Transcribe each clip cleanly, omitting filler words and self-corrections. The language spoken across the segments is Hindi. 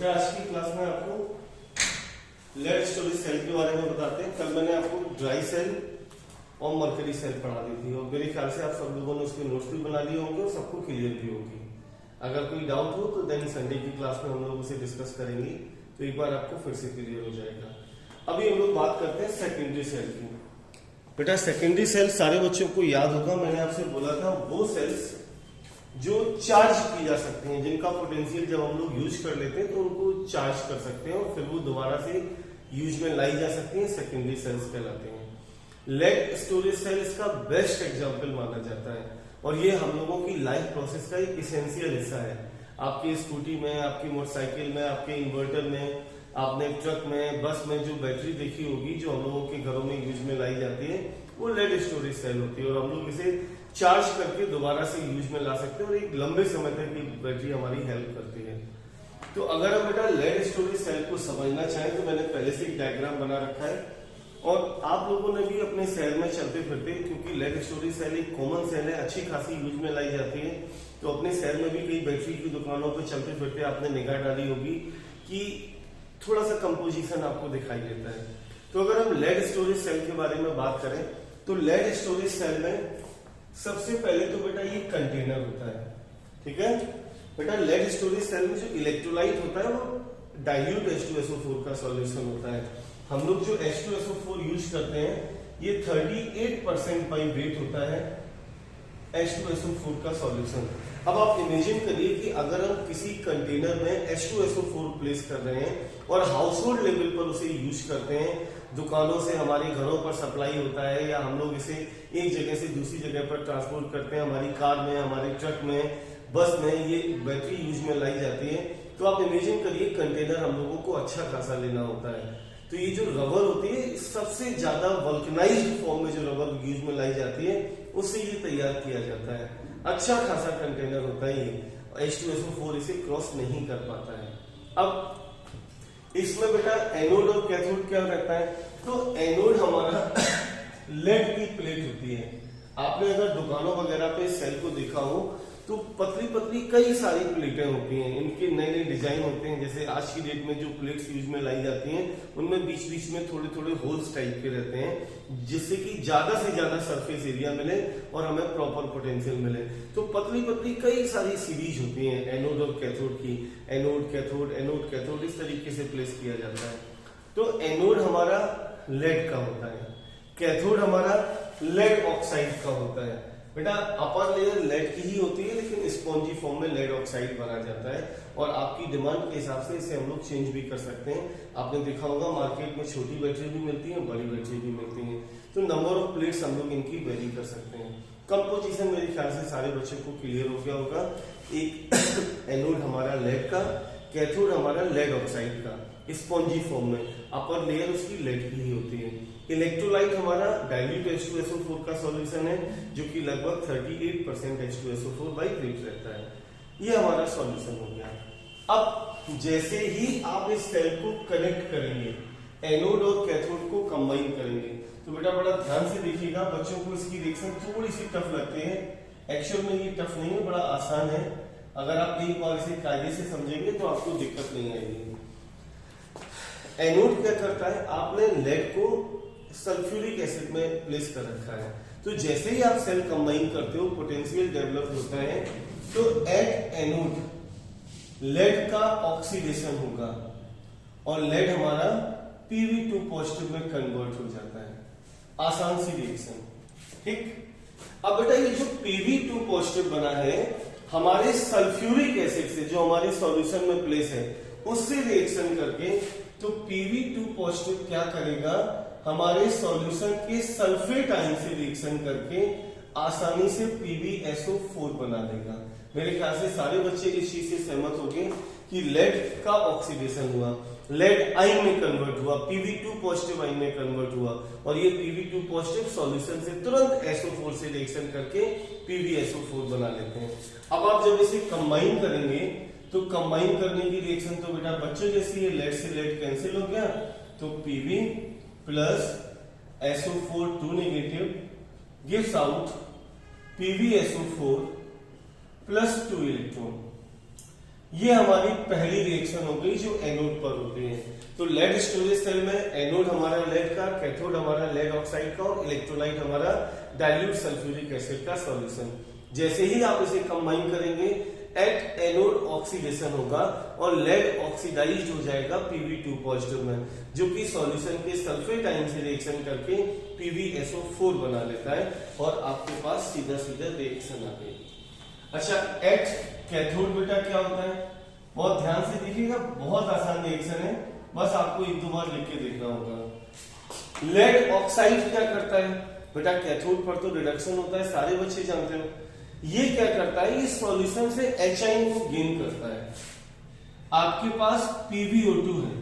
बेटा आज की क्लास में आपको लेड स्टोरेज सेल के बारे में बताते हैं। कल मैंने आपको ड्राई सेल और मरकरी सेल पढ़ा दी थी और मेरे ख्याल से आप सब लोगों ने उसके नोट्स भी बना लिए होंगे और सबको क्लियर भी होगी। अगर कोई डाउट हो तो देन संडे की क्लास में हम लोग उसे डिस्कस करेंगे, तो एक बार आपको फिर से क्लियर हो जाएगा। अभी हम लोग बात करते हैं सेकेंडरी सेल की। बेटा सेकेंडरी सेल सारे बच्चों को याद होगा, मैंने आपसे बोला था वो सेल्स जो चार्ज की जा सकते हैं, जिनका पोटेंशियल जब हम लोग यूज कर लेते हैं तो उनको चार्ज कर सकते हैं और फिर वो दोबारा से यूज में लाई जा सकती हैं, सेकेंडरी सेल्स कहलाते हैं। लेड स्टोरेज सेल इसका बेस्ट एग्जांपल माना जाता है और ये हम लोगों की लाइफ प्रोसेस का एक इसेंशियल हिस्सा है। आपकी स्कूटी में, आपकी मोटरसाइकिल में, आपके इन्वर्टर में, आपने ट्रक में, बस में जो बैटरी देखी होगी जो हम लोगों के घरों में यूज में लाई जाती है, वो लेड स्टोरेज सेल होती है और हम लोग इसे चार्ज करके दोबारा से यूज में ला सकते हैं और एक लंबे समय तक ये बैटरी हमारी हेल्प करती है। तो अगर हम बेटा लेड स्टोरेज सेल को समझना चाहें तो मैंने पहले से एक डायग्राम बना रखा है और आप लोगों ने भी अपने शहर में चलते फिरते, क्योंकि लेड स्टोरेज सेल एक कॉमन सेल है, अच्छी खासी यूज में लाई जाती है, तो अपने शहर में भी कई बैटरी की दुकानों पर चलते फिरते आपने निगाह डाली होगी कि थोड़ा सा कंपोजिशन आपको दिखाई देता है। तो अगर हम लेड स्टोरेज सेल के बारे में बात करें तो लेड स्टोरेज सेल में सबसे पहले तो बेटा ये कंटेनर होता है, ठीक है बेटा। लेड स्टोरेज सेल में जो इलेक्ट्रोलाइट होता है वो डाइल्यूट H2SO4 का सॉल्यूशन होता है। हम लोग जो H2SO4 यूज करते हैं ये 38% बाई वेट होता है H2SO4 का सॉल्यूशन। अब आप इमेजिन करिए कि अगर हम किसी कंटेनर में H2SO4 प्लेस कर रहे हैं और हाउस होल्ड लेवल पर उसे यूज करते हैं, दुकानों से हमारे घरों पर सप्लाई होता है या हम लोग इसे एक जगह से दूसरी जगह पर ट्रांसपोर्ट करते हैं, हमारी कार में, हमारे ट्रक में, बस में ये बैटरी यूज में लाई जाती है। तो आप इमेजिन करिए कंटेनर हम लोगों को अच्छा खासा लेना होता है, तो ये जो रबर होती है सबसे ज्यादा वल्कनाइज्ड फॉर्म में जो रबर यूज में लाई जाती है उससे ये तैयार किया जाता है। अच्छा खासा कंटेनर होता है ये, H2SO4 इसे क्रॉस नहीं कर पाता है। अब इसमें बेटा एनोड और कैथोड क्या रहता है, तो एनोड हमारा लेड की प्लेट होती है। आपने अगर दुकानों वगैरह पे सेल को देखा हो तो पतली पतली कई सारी प्लेटें होती हैं, इनके नए नए डिजाइन होते हैं। जैसे आज की डेट में जो प्लेट्स यूज में लाई जाती हैं उनमें बीच बीच में थोड़े थोड़े होल्स टाइप के रहते हैं, जिससे कि ज्यादा से ज्यादा सरफेस एरिया मिले और हमें प्रॉपर पोटेंशियल मिले। तो पतली पतली कई सारी सीरीज होती हैं एनोड और कैथोड की, एनोड कैथोड इस तरीके से प्लेस किया जाता है। तो एनोड हमारा लेड का होता है, कैथोड हमारा लेड ऑक्साइड का होता है। बेटा अपर लेयर लेड की ही होती है लेकिन स्पॉन्जी फॉर्म में लेड ऑक्साइड बना जाता है और आपकी डिमांड के हिसाब से इसे हम लोग चेंज भी कर सकते हैं। आपने देखा होगा मार्केट में छोटी बैटरी भी मिलती है, बड़ी बैटरी भी मिलती है, तो नंबर ऑफ प्लेट्स हम लोग इनकी वेरी कर सकते हैं। कंपोजिशन मेरे ख्याल से सारे बच्चों को क्लियर हो गया होगा। एक एनोड हमारा लेड का, कैथोड हमारा लेड ऑक्साइड का स्पॉन्जी फॉर्म में, अपर लेयर उसकी लेड की ही होती है। इलेक्ट्रोलाइट हमारा डाइल्यूट H2SO4 का सॉल्यूशन है जो कि लगभग 38% H2SO4 बाई वेट रहता है। ये हमारा सॉल्यूशन हो गया। अब जैसे ही आप इस सेल को कनेक्ट करेंगे, एनोड और कैथोड को कंबाइन करेंगे, तो बेटा बड़ा ध्यान से देखिएगा, बच्चों को इसकी रिएक्शन थोड़ी सी टफ लगती है। एक्चुअल में ये टफ नहीं है, बड़ा आसान है। अगर आप एक बार इसे कायदे से समझेंगे तो आपको दिक्कत नहीं आएगी। एनोड क्या करता है, आपने लेड को सल्फ्यूरिक एसिड में प्लेस कर रखा है, तो जैसे ही आप सेल कंबाइन करते हो पोटेंशियल डेवलप होता है, तो एट एनोड लेड का ऑक्सीडेशन होगा और लेड हमारा Pb2 पॉजिटिव में कन्वर्ट हो जाता है। आसान सी रिएक्शन, ठीक। अब बेटा ये जो Pb2 पॉजिटिव बना है हमारे सल्फ्यूरिक एसिड से जो हमारे सॉल्यूशन में प्लेस है उससे रिएक्शन करके, तो Pb2 पॉजिटिव क्या करेगा, हमारे सॉल्यूशन के सल्फेट आयन से रिएक्शन करके आसानी से PbSO4 बना देगा। मेरे ख्याल से सारे बच्चे इस चीज से सहमत होंगे कि लेड का ऑक्सीडेशन हुआ, लेड आयन में कन्वर्ट हुआ, Pb2 पॉजिटिव आयन में कन्वर्ट हुआ और ये Pb2 पॉजिटिव सॉल्यूशन से तुरंत SO4 से रिएक्शन करके PbSO4 बना लेते हैं। अब आप जब इसे कंबाइन करेंगे तो कंबाइन करने की रिएक्शन तो बेटा बच्चों जैसी है, लेड से लेड कैंसिल हो गया, तो Pb plus SO4 2 negative gives out PbSO4 plus 2 electron. ये हमारी पहली रिएक्शन हो गई जो एनोड पर होती है। तो लेड स्टोरेज सेल में एनोड हमारा लेड का, कैथोड हमारा लेड ऑक्साइड का और इलेक्ट्रोलाइट हमारा डाइल्यूट सल्फ्यूरिक एसिड का सॉल्यूशन। जैसे ही आप इसे कंबाइन करेंगे एट एनोड ऑक्सीडेशन होगा और लेड ऑक्सीडाइज्ड हो जाएगा Pb2 पॉजिटिव में, जो कि सॉल्यूशन के सल्फेट आयन से रिएक्शन करके PbSO4 बना लेता है और आपके पास सीधा सीधा रिएक्शन आ गई। अच्छा, एट कैथोड बेटा क्या होता है, बहुत ध्यान से देखिएगा, बहुत आसान रिएक्शन है, बस आपको एक दो बार लिख के देखना होगा। लेड ऑक्साइड क्या करता है बेटा, कैथोड पर तो रिडक्शन होता है, सारे बच्चे जानते हो। ये क्या करता है, इस सॉल्यूशन से एचआईन को गेन करता है। आपके पास PbO2 है,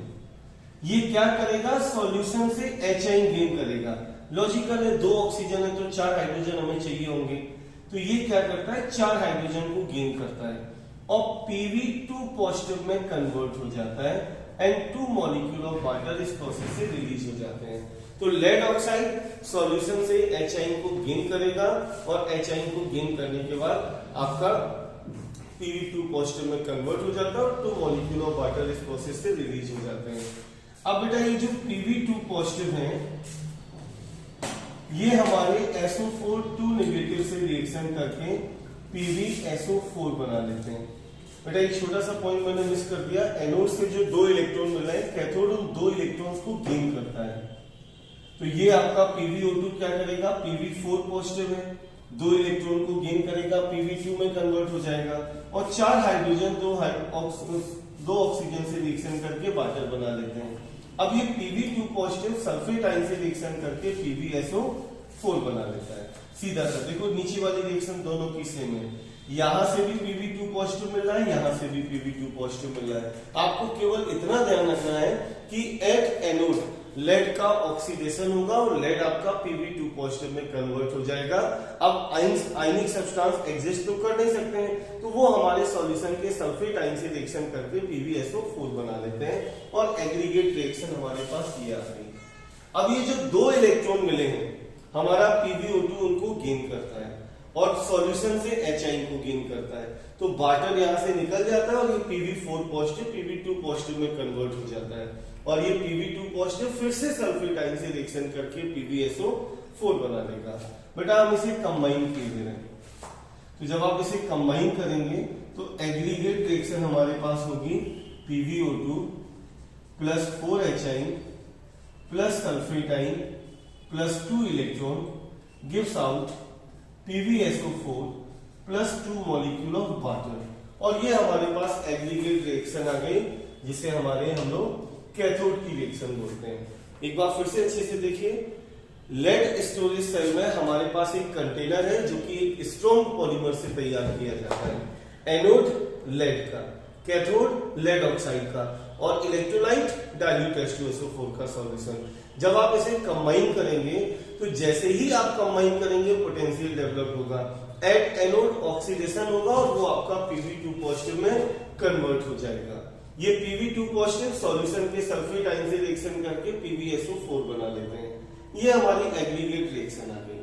ये क्या करेगा, सॉल्यूशन से एचआईन गेन करेगा। लॉजिकल है, 2 ऑक्सीजन है तो 4 हाइड्रोजन हमें चाहिए होंगे, तो ये क्या करता है, 4 हाइड्रोजन को गेन करता है और Pb2 पॉजिटिव में कन्वर्ट हो जाता है एंड 2 मॉलिक्यूल ऑफ वाटर इस प्रोसेस से रिलीज हो जाते हैं। तो लेड ऑक्साइड सॉल्यूशन से एचआईन को गेन करेगा और एचआईन को गेन करने के बाद आपका Pb2 पॉजिटिव में कन्वर्ट हो जाता है और 2 मॉलिक्यूल ऑफ वाटर इस प्रोसेस से रिलीज हो जाते हैं। अब बेटा ये जो Pb2 पॉजिटिव है ये हमारे SO4 2 नेगेटिव से रिएक्शन करके PbSO4 बना लेते हैं। बेटा एक छोटा सा पॉइंट मैंने मिस कर दिया, एनोड से जो 2 इलेक्ट्रॉन मिला है, कैथोड उन 2 इलेक्ट्रॉन्स को गेन करता है। तो ये आपका PbO2 क्या करेगा, Pb4 पॉजिटिव है, 2 इलेक्ट्रॉन को गेन करेगा, Pb2 में कन्वर्ट हो जाएगा और 4 हाइड्रोजन 2 ऑक्सीजन से रिएक्शन करके वाटर बना लेते हैं। अब ये Pb2 पॉजिटिव सल्फेट आयन से रिएक्शन करके PbSO4 बना लेता है। सीधा सा देखो, नीचे वाली रिएक्शन दोनों की सेम है, यहां से भी Pb2 पॉजिटिव मिल रहा है, यहां से भी Pb2 पॉजिटिव मिल रहा है। आपको केवल इतना ध्यान रखना है कि एट एनोड लेड का ऑक्सीडेशन होगा और लेड आपका Pb2 पॉजिटिव में कन्वर्ट हो जाएगा। अब आयनिक सब्सटेंस एग्जिस्ट तो कर नहीं सकते हैं, तो वो हमारे सॉल्यूशन के सल्फेट आयन से रिएक्शन करके PbSO4 बना लेते हैं और एग्रीगेट रिएक्शन हमारे पास ये आ गई। अब ये जो 2 इलेक्ट्रॉन मिले हैं, हमारा PbO2 उनको गेन करता है और सॉल्यूशन से एचआईन को गेन करता है, तो वाटर यहां से निकल जाता है और ये Pb4 पॉजिटिव Pb2 पॉजिटिव में कन्वर्ट हो जाता है और ये Pb2 पॉजिटिव फिर से सल्फेट आयन से रिएक्शन करके PbSO4 बना देगा। बेटा हम इसे कंबाइन किए दे रहे हैं, तो जब आप इसे कंबाइन करेंगे तो एग्रीगेट रिएक्शन हमारे पास होगी PbO2 plus 4HI plus sulphate ion plus 2 electron gives out PbSO4 plus 2 molecule of water, और ये हमारे पास एग्रीगेट रिएक्शन आ गई जिसे हम लोग कैथोड की रिएक्शन बोलते हैं। एक बार फिर से अच्छे से देखिए, लेड स्टोरेज सेल में हमारे पास एक कंटेनर है जो कि एक स्ट्रॉन्ग पॉलीमर से तैयार किया जाता है। एनोड लेड का, कैथोड लेड ऑक्साइड का और इलेक्ट्रोलाइट डाइल्यूट H2SO4 का सॉल्यूशन। जब आप इसे कंबाइन करेंगे तो जैसे ही आप कंबाइन करेंगे पोटेंशियल डेवलप होगा, एट एनोड ऑक्सीडेशन होगा और वो आपका Pb2 पॉजिटिव में कन्वर्ट हो जाएगा। ये Pb2 पॉजिटिव सॉल्यूशन के सल्फेट आयन से रिएक्शन करके PbSO4 बना लेते हैं। ये हमारी एग्रीगेट रिएक्शन आ गई।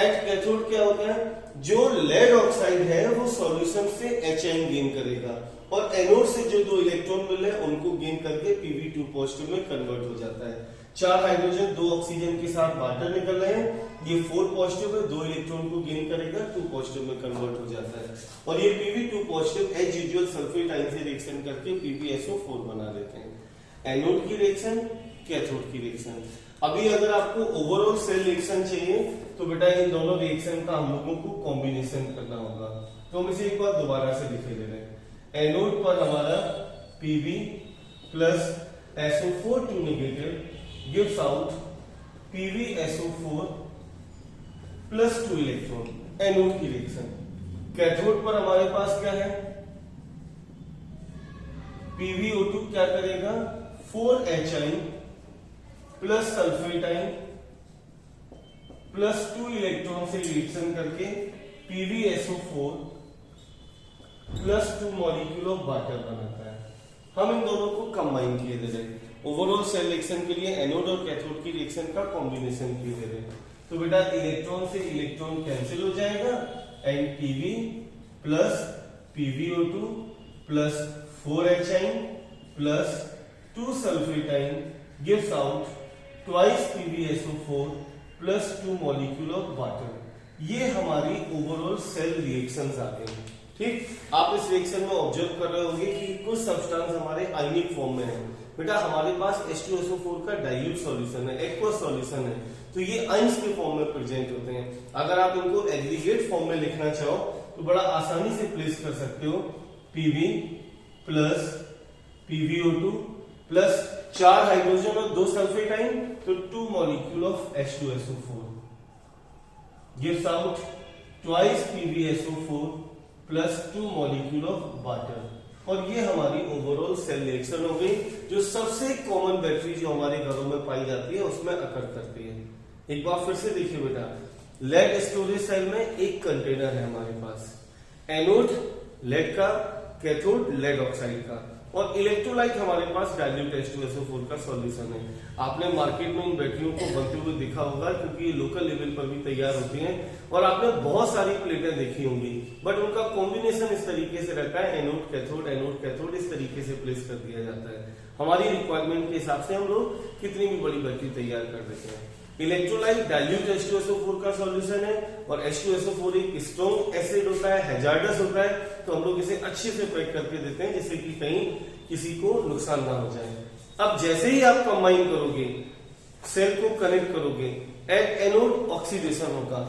एट कैथोड क्या होता है, जो लेड ऑक्साइड है वो सॉल्यूशन से एचआईन गेन करेगा और एनोड से जो 2 इलेक्ट्रॉन मिले उनको गेन करके Pb2 पॉजिटिव में कन्वर्ट हो जाता है। 4 हाइड्रोजन 2 ऑक्सीजन के साथ वाटर निकल रहे हैं, ये 4 पॉजिटिव है, 2 इलेक्ट्रॉन को गेन करेगा, 2 पॉजिटिव में कन्वर्ट हो जाता है और ये Pb2 positive as usual sulphate ion से रिएक्शन करके PbSO4 बना लेते हैं। एनोड की रिएक्शन, कैथोड की रिएक्शन। अभी अगर आपको ओवरऑल सेल रिएक्शन चाहिए तो बेटा इन दोनों रिएक्शन का हम लोगों को कॉम्बिनेशन करना होगा, तो हम इसे एक बार दोबारा से लिखे दे रहे हैं। एनोड पर हमारा Pb plus SO4 2 negative gives out PbSO4 plus 2 electron, anode की रिएक्शन। कैथोड पर हमारे पास क्या है, PbO2 क्या करेगा, 4HI plus sulphate ion plus 2 electron से रिएक्शन करके PbSO4 plus 2 molecule of water बनाता है। हम इन दोनों को कंबाइन किए दे रहे हैं। ओवरऑल सेल रिएक्शन के लिए एनोड और कैथोड की रिएक्शन का कॉम्बिनेशन किए दे रहे हैं। तो बेटा इलेक्ट्रॉन से इलेक्ट्रॉन कैंसिल हो जाएगा and Pb plus PbO2 plus 4HN plus 2 sulfatine gives out twice PbSO4 plus 2 molecule of water। ये हमारी ओवरऑल सेल रिएक्शंस आते हैं। ठीक, आप इस रिएक्शन में ऑब्जर्व कर रहे होंगे कि कुछ सब्सटेंस हमारे आयनिक फॉर्म में है। बेटा हमारे पास H2SO4 का डाइल्यूट सॉल्यूशन है, एक्वस सॉल्यूशन है, तो ये आयंस के फॉर्म में प्रेजेंट होते हैं। अगर आप इनको एग्रीगेट फॉर्म में लिखना चाहो तो बड़ा आसानी से प्लेस कर सकते हो, Pb plus PbO2 plus 4 hydrogen और 2 सल्फेटाइन, तो 2 molecule of H2SO4 gives out twice PbSO4 plus 2 molecule of water. और ये हमारी ओवरऑल सेल रिएक्शन हो गई, जो सबसे कॉमन बैटरी जो हमारे घरों में पाई जाती है उसमें अकर करती है। एक बार फिर से देखिए बेटा, लेड स्टोरेज सेल में एक कंटेनर है हमारे पास, एनोड लेड का, कैथोड लेड ऑक्साइड का, और इलेक्ट्रोलाइट हमारे पास डाइल्यूट H2SO4 का सॉल्यूशन है। आपने मार्केट में इन बैटरियों को बनते हुए देखा होगा, क्योंकि ये लोकल लेवल पर भी तैयार होती हैं, और आपने बहुत सारी प्लेटें देखी होंगी, बट उनका कॉम्बिनेशन इस तरीके से रहता है, एनोड कैथोड इस तरीके से प्लेस कर दिया जाता है। हमारी रिक्वायरमेंट के हिसाब से हम लोग कितनी भी बड़ी बैटरी तैयार कर देते हैं। इलेक्ट्रोलाइट डाइल्यूट H2SO4 का सॉल्यूशन है, और H2SO4 एक स्ट्रॉन्ग एसिड होता है, हैजार्डस होता है, तो हम लोग इसे अच्छे से पैक करके देते हैं जिससे कि कहीं किसी को नुकसान ना हो जाए। अब जैसे ही आप कंबाइन करोगे, सेल को कनेक्ट करोगे, एट एनोड ऑक्सीडेशन होगा,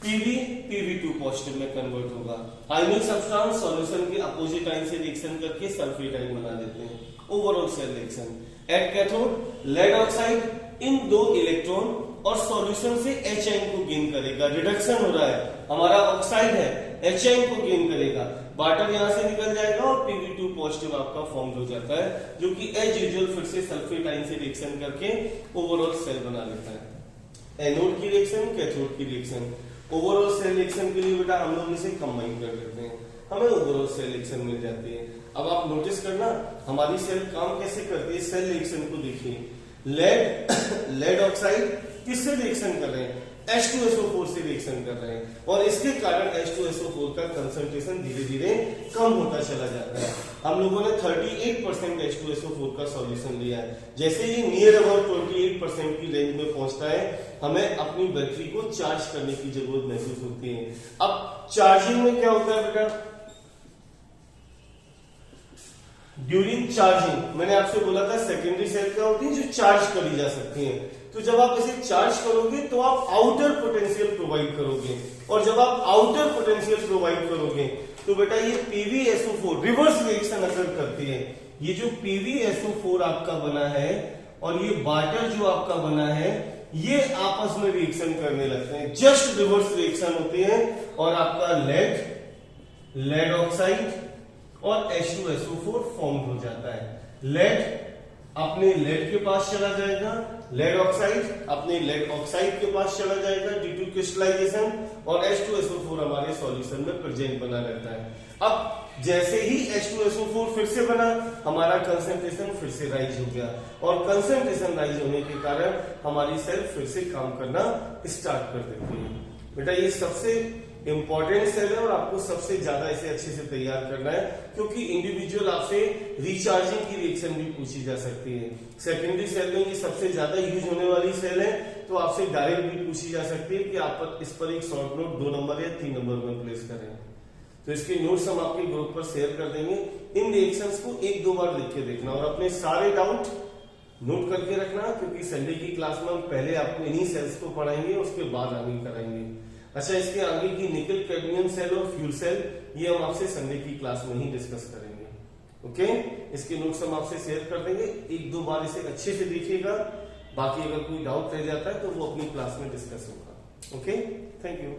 Pb2 पॉजिटिव में कन्वर्ट होगा, आयनिक सब्सटेंस सॉल्यूशन के अपोजिट आयन से रिएक्शन करके सल्फेटाइन बना देते हैं। Overall cell reaction at cathode lead oxide in 2 electron और सॉल्यूशन से H को गेन करेगा, रिडक्शन हो रहा है, हमारा ऑक्साइड है, H को गेन करेगा, वाटर यहां से निकल जाएगा और Pb2 पॉजिटिव आपका फॉर्म हो जाता है, जो कि एज यूजुअल फिर से सल्फेटाइन से रिएक्शन करके ओवरऑल सेल बना लेता है। एनोड की रिएक्शन, कैथोड की रिएक्शन, ओवरऑल सेल रिएक्शन के लिए बेटा हम लोग इसे कंबाइन कर देते हैं, हमें ओवरऑल सेल रिएक्शन मिल जाती है। अब आप नोटिस करना हमारी सेल काम कैसे करती है, सेल रिएक्शन को देखिए। लेड ऑक्साइड किससे रिएक्शन कर रहे हैं, H2SO4 से रिएक्शन कर रहे हैं, और इसके कारण H2SO4 का कंसंट्रेशन धीरे धीरे कम होता चला जाता है। हम लोगों ने 38% H2SO4 का सॉल्यूशन लिया है। जैसे ही नियर अबाउट 28% की रेंज में पहुंचता है, हमें अपनी बैटरी को चार्ज करने की जरूरत महसूस होती है। अब चार्जिंग में क्या होता है बेटा, ड्यूरिंग चार्जिंग मैंने आपसे बोला था सेकेंडरी सेल क्या होती है, जो चार्ज करी जा सकती है। तो जब आप इसे चार्ज करोगे तो आप आउटर पोटेंशियल प्रोवाइड करोगे, और जब आप आउटर पोटेंशियल प्रोवाइड करोगे तो बेटा ये PbSO4 रिवर्स रिएक्शन अगर करती है। ये जो PbSO4 आपका बना है और ये वाटर जो आपका बना है, ये आपस में रिएक्शन करने लगते हैं, जस्ट रिवर्स रिएक्शन होती है, और आपका लेड ऑक्साइड और H2SO4 फॉर्म हो जाता है। लेड अपने लेड के पास चला जाएगा, लेड ऑक्साइड अपने लेड ऑक्साइड के पास चला जाएगा ड्यू टू क्रिस्टलाइजेशन, और H2SO4 हमारे सॉल्यूशन में प्रेजेंट बना रहता है। अब जैसे ही H2SO4 फिर से बना, हमारा कंसंट्रेशन फिर से राइज हो गया, और कंसंट्रेशन राइज होने के कारण हमारी सेल फिर से काम करना स्टार्ट कर देती है। बेटा ये सबसे इंपॉर्टेंट सेल है, और आपको सबसे ज्यादा इसे अच्छे से तैयार करना है, क्योंकि इंडिविजुअल आपसे रिचार्जिंग की रिएक्शन भी पूछी जा सकती है। सेकेंडरी सेल में ये सबसे ज्यादा यूज होने वाली सेल है, तो आपसे डायरेक्ट भी पूछी जा सकती है कि आप इस पर एक शॉर्ट नोट 2 नंबर या 3 नंबर में प्लेस करें। तो इसके नोट्स हम आपके ग्रुप पर शेयर कर देंगे। इन रिएक्शंस को 1-2 बार लिख के देखना, और अपने सारे डाउट नोट करके रखना, क्योंकि संडे की क्लास में हम पहले आपको इन्हीं सेल्स को पढ़ाएंगे, उसके बाद आगे कराएंगे। अच्छा, इसके आगे की निकल कैडमियम सेल और फ्यूल सेल ये हम आपसे संडे की क्लास में ही डिस्कस करेंगे। ओके, इसके नोट्स हम आपसे शेयर कर देंगे, 1-2 बार इसे अच्छे से देखिएगा, बाकी अगर कोई डाउट रह जाता है तो वो अपनी क्लास में डिस्कस होगा। Okay, thank you.